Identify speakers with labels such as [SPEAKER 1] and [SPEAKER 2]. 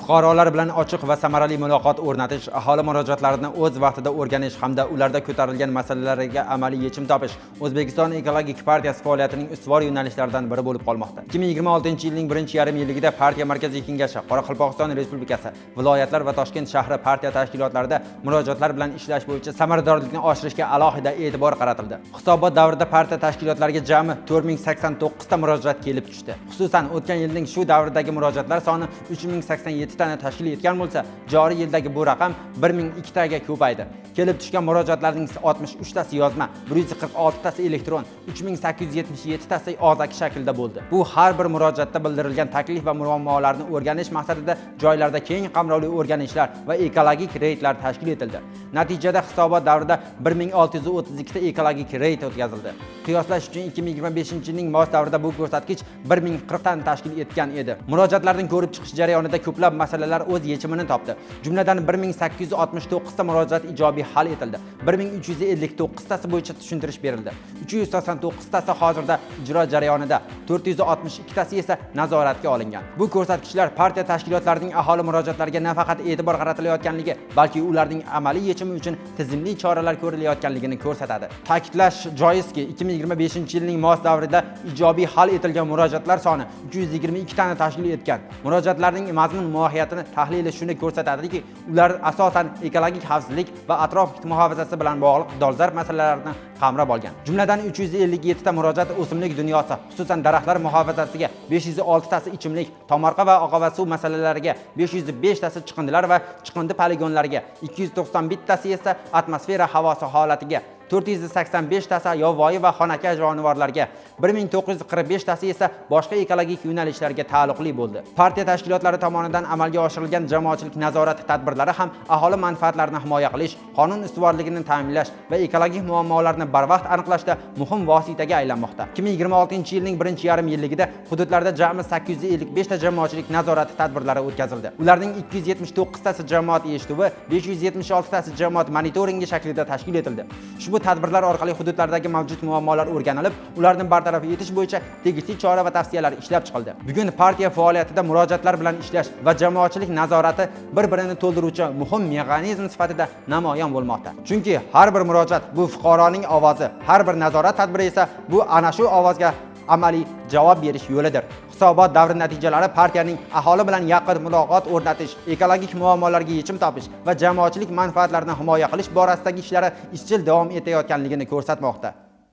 [SPEAKER 1] Fuqarolar bilan ochiq va samarali muloqot o'rnatish, aholi murojaatlarini o'z vaqtida o'rganish hamda ularda ko'tarilgan masalalarga amaliy yechim topish O'zbekiston Ekologik partiyasi faoliyatining ustuvor yo'nalishlaridan biri bo'lib qolmoqda. 2026-yilning birinchi yarim yilligida partiya markaziy kengashi Qoraqalpog'iston Respublikasi, viloyatlar va Toshkent shahri partiya tashkilotlarida murojaatlar bilan ishlash bo'yicha samaradorlikni oshirishga alohida e'tibor qaratildi. Hisobot davrida partiya tashkilotlariga jami 4089 ta murojaat kelib tushdi. Xususan, o'tgan yilning shu davridagi murojaatlar soni 3087 tani tashkil etgan bo'lsa, joriy yildagi bu raqam 1002 taga ko'paydi. Kelib tushgan murojaatlarning 63 tasi yozma, 146 tasi elektron, 3877 tasi og'zaki shaklda bo'ldi. Bu har bir murojaatda bildirilgan taklif va muammolarni o'rganish maqsadida joylarda keng qamrovli o'rganishlar va ekologik reydlar tashkil etildi. Natijada hisobot davrida 1632 ta ekologik reyd o'tkazildi. Qiyoslash uchun 2025-yilning mos davrida bu ko'rsatkich 1040 tani tashkil etgan edi. Murojaatlarning ko'rib chiqish jarayonida ko'plab masalalar o'z yechimini topdi. Jumladan 1869 ta murojaat ijobiy hal etildi. 1359 tasi bo'yicha tushuntirish berildi. 389 tasi hozirda ijro jarayonida, 462 tasi esa nazoratga olingan. Bu ko'rsatkichlar partiya tashkilotlarining aholi murojaatlariga nafaqat e'tibor qaratilayotganligi, balki ularning amaliy yechimi uchun tizimli choralar ko'rilayotganligini ko'rsatadi. Ta'kidlash joizki, 2025-yilning mos davrida ijobiy hal etilgan murojaatlar soni 322 tani tashkil etgan. Murojaatlarning mazmun mohiyatini tahlili shuni ko'rsatadiki, ular asosan ekologik xavfsizlik va atrof muhofazasi bilan bog'liq dolzarb masalalarni qamrab olgan. Jumladan 357 ta murojaat o'simlik dunyosi, xususan daraxtlar muhofazasiga, 506 tasi ichimlik, tomorqa va oqova suv masalalariga, 505 tasi chiqindilar va chiqindi poligonlariga, 291 tasi esa atmosfera havosi holatiga, 485 tasi yovvoyi va xonaki jonivorlarga, 1945 tasi esa boshqa ekologik yo'nalishlarga taalluqli bo'ldi. Partiya tashkilotlari tomonidan amalga oshirilgan jamoatchilik nazorati tadbirlari ham aholi manfaatlarini himoya qilish, qonun ustuvorligini ta'minlash va ekologik muammolarni barvaqt aniqlashda muhim vositaga aylanmoqda. 2026-yilning birinchi yarim yilligida hududlarda jami 855 ta jamoatchilik nazorati tadbirlari o'tkazildi. Ularning 279 tasi jamoat eshituvi, 576 tasi jamoat monitoringi shaklida tashkil etildi. Ushbu tadbirlar orqali hududlardagi mavjud muammolar o'rganilib, ularni bartaraf etish bo'yicha tegishli chora va tavsiyalar ishlab chiqildi. Bugun partiya faoliyatida murojaatlar bilan ishlash va jamoatchilik nazorati bir-birini to'ldiruvchi muhim mexanizm sifatida namoyon bo'lmoqda. Chunki har bir murojaat bu fuqaroning ovozi, har bir nazorat tadbiri esa bu ana shu ovozga amaliy javob berish yo'lidir. Hisobot davri natijalari partiyaning aholi bilan yaqin muloqot o'rnatish, ekologik muammolarga yechim topish va jamoatchilik manfaatlarini himoya qilish borasidagi ishlari izchil davom etayotganligini ko'rsatmoqda.